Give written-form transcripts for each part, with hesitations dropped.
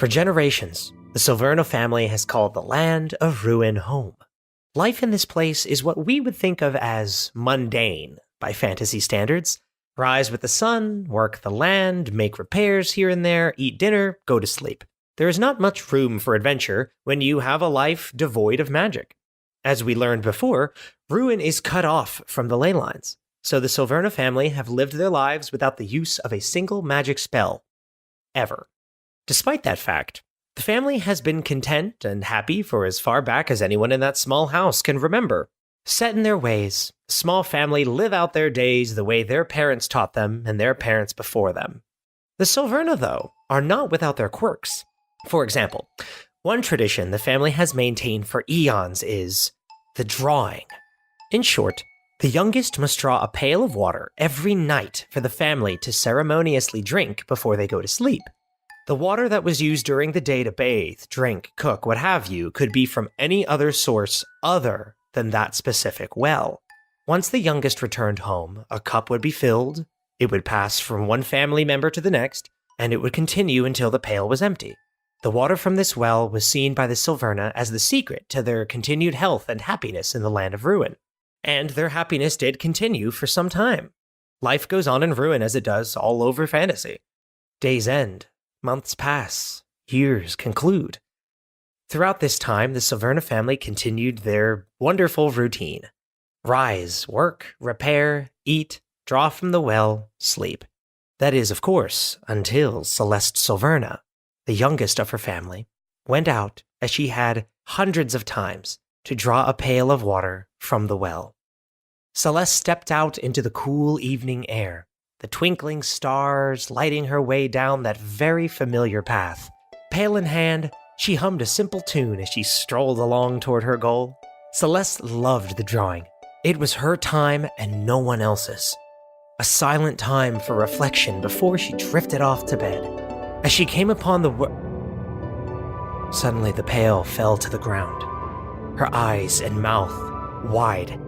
For generations, the Silverna family has called the land of ruin home. Life in this place is what we would think of as mundane by fantasy standards. Rise with the sun, work the land, make repairs here and there, eat dinner, go to sleep. There is not much room for adventure when you have a life devoid of magic. As we learned before, ruin is cut off from the ley lines, so the Silverna family have lived their lives without the use of a single magic spell. Ever. Despite that fact, the family has been content and happy for as far back as anyone in that small house can remember. Set in their ways, the small family live out their days the way their parents taught them and their parents before them. The Silverna, though, are not without their quirks. For example, one tradition the family has maintained for eons is the drawing. In short, the youngest must draw a pail of water every night for the family to ceremoniously drink before they go to sleep. The water that was used during the day to bathe, drink, cook, what have you, could be from any other source other than that specific well. Once the youngest returned home, a cup would be filled, it would pass from one family member to the next, and it would continue until the pail was empty. The water from this well was seen by the Silverna as the secret to their continued health and happiness in the land of ruin. And their happiness did continue for some time. Life goes on in ruin as it does all over fantasy. Days end, months pass, years conclude. Throughout this time, the Silverna family continued their wonderful routine. Rise, work, repair, eat, draw from the well, sleep. That is, of course, until Celeste Silverna, the youngest of her family, went out, as she had hundreds of times, to draw a pail of water from the well. Celeste stepped out into the cool evening air, the twinkling stars lighting her way down that very familiar path. Pail in hand, she hummed a simple tune as she strolled along toward her goal. Celeste loved the drawing. It was her time and no one else's. A silent time for reflection before she drifted off to bed. As she came upon Suddenly the pail fell to the ground, her eyes and mouth wide.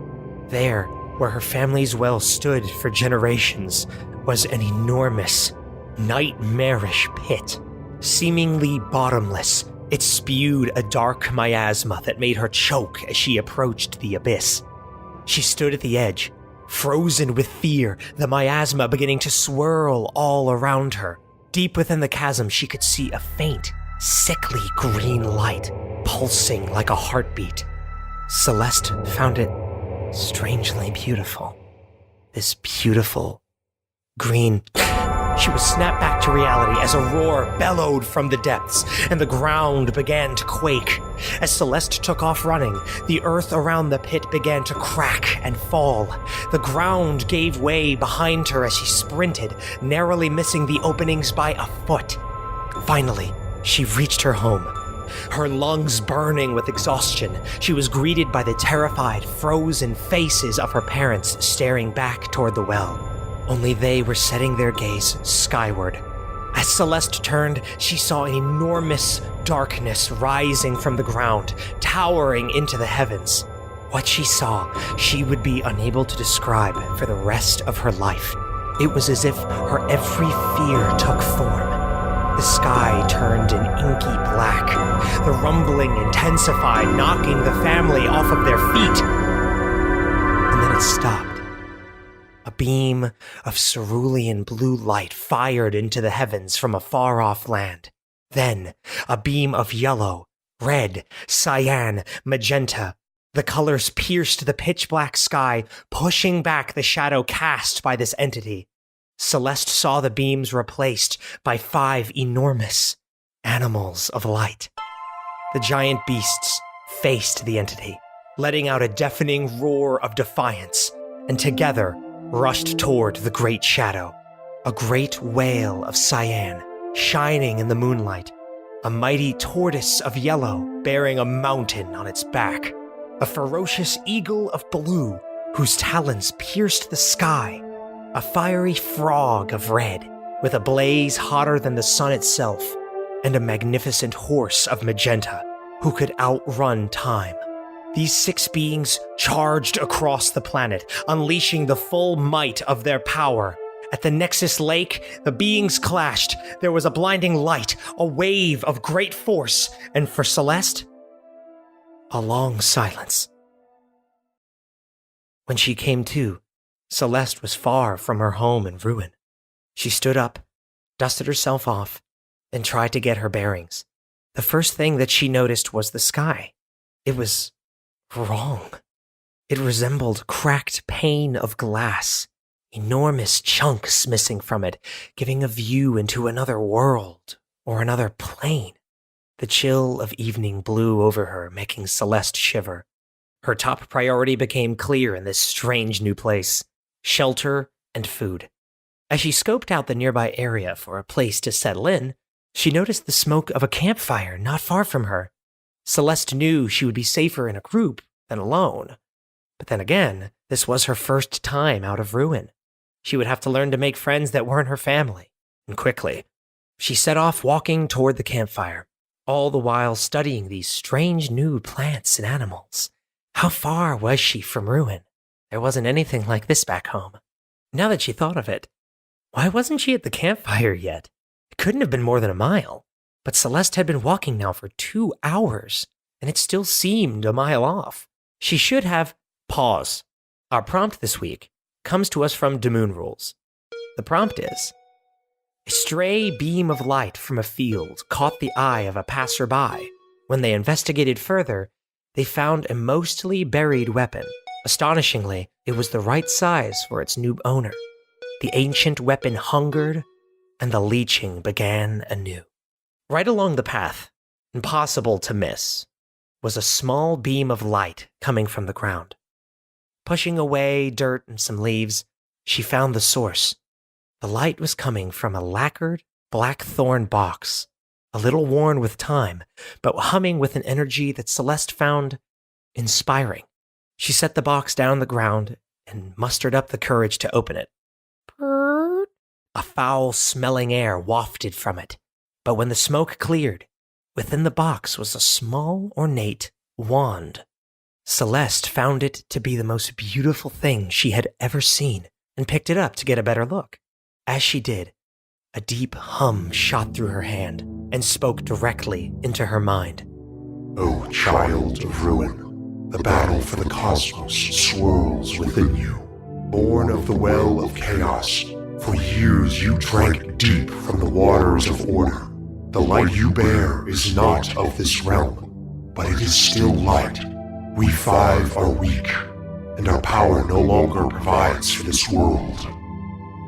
There, where her family's well stood for generations, was an enormous, nightmarish pit. Seemingly bottomless, it spewed a dark miasma that made her choke as she approached the abyss. She stood at the edge, frozen with fear, the miasma beginning to swirl all around her. Deep within the chasm, she could see a faint, sickly green light, pulsing like a heartbeat. Celeste found it strangely beautiful. This beautiful green... She was snapped back to reality as a roar bellowed from the depths, and the ground began to quake. As Celeste took off running, the earth around the pit began to crack and fall. The ground gave way behind her as she sprinted, narrowly missing the openings by a foot. Finally, she reached her home. Her lungs burning with exhaustion, she was greeted by the terrified, frozen faces of her parents staring back toward the well. Only they were setting their gaze skyward. As Celeste turned, she saw an enormous darkness rising from the ground, towering into the heavens. What she saw, she would be unable to describe for the rest of her life. It was as if her every fear took form. The sky turned an inky black. The rumbling intensified, knocking the family off of their feet. And then it stopped. A beam of cerulean blue light fired into the heavens from a far-off land. Then, a beam of yellow, red, cyan, magenta. The colors pierced the pitch-black sky, pushing back the shadow cast by this entity. Celeste saw the beams replaced by 5 enormous animals of light. The giant beasts faced the entity, letting out a deafening roar of defiance, and together rushed toward the great shadow. A great whale of cyan, shining in the moonlight. A mighty tortoise of yellow, bearing a mountain on its back. A ferocious eagle of blue, whose talons pierced the sky. A fiery frog of red, with a blaze hotter than the sun itself. And a magnificent horse of magenta, who could outrun time. These 6 beings charged across the planet, unleashing the full might of their power. At the Nexus Lake, the beings clashed. There was a blinding light, a wave of great force, and for Celeste, a long silence. When she came to, Celeste was far from her home in ruin. She stood up, dusted herself off, and tried to get her bearings. The first thing that she noticed was the sky. It was wrong. It resembled cracked pane of glass, enormous chunks missing from it, giving a view into another world or another plane. The chill of evening blew over her, making Celeste shiver. Her top priority became clear in this strange new place: shelter and food. As she scoped out the nearby area for a place to settle in, she noticed the smoke of a campfire not far from her. Celeste knew she would be safer in a group than alone. But then again, this was her first time out of ruin. She would have to learn to make friends that weren't her family, and quickly. She set off walking toward the campfire, all the while studying these strange new plants and animals. How far was she from ruin? There wasn't anything like this back home. Now that she thought of it, why wasn't she at the campfire yet? It couldn't have been more than a mile. But Celeste had been walking now for 2 hours, and it still seemed a mile off. She should have... Pause. Our prompt this week comes to us from Damoon Rules. The prompt is: a stray beam of light from a field caught the eye of a passerby. When they investigated further, they found a mostly buried weapon. Astonishingly, it was the right size for its new owner. The ancient weapon hungered, and the leeching began anew. Right along the path, impossible to miss, was a small beam of light coming from the ground. Pushing away dirt and some leaves, she found the source. The light was coming from a lacquered blackthorn box, a little worn with time, but humming with an energy that Celeste found inspiring. She set the box down on the ground and mustered up the courage to open it. Purr. A foul-smelling air wafted from it, but when the smoke cleared, within the box was a small, ornate wand. Celeste found it to be the most beautiful thing she had ever seen and picked it up to get a better look. As she did, a deep hum shot through her hand and spoke directly into her mind. O child of ruin, the battle for the cosmos swirls within you. Born of the well of chaos, for years you drank deep from the waters of order. The light you bear is not of this realm, but it is still light. We 5 are weak, and our power no longer provides for this world.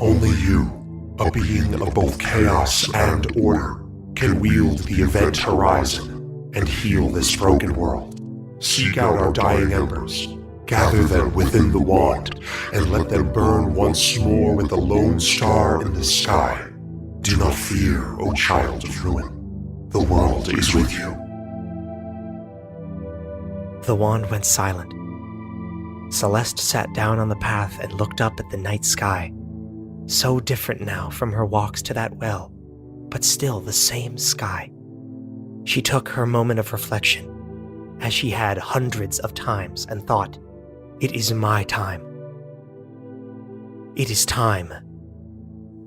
Only you, a being of both chaos and order, can wield the event horizon and heal this broken world. Seek out our dying embers, gather them within the wand, and let them burn once more with the lone star in the sky. Do not fear, O child of ruin. The world is with you. The wand went silent. Celeste sat down on the path and looked up at the night sky. So different now from her walks to that well, but still the same sky. She took her moment of reflection, as she had hundreds of times, and thought, it is my time. It is time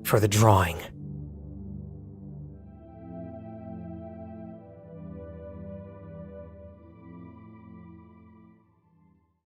for the drawing.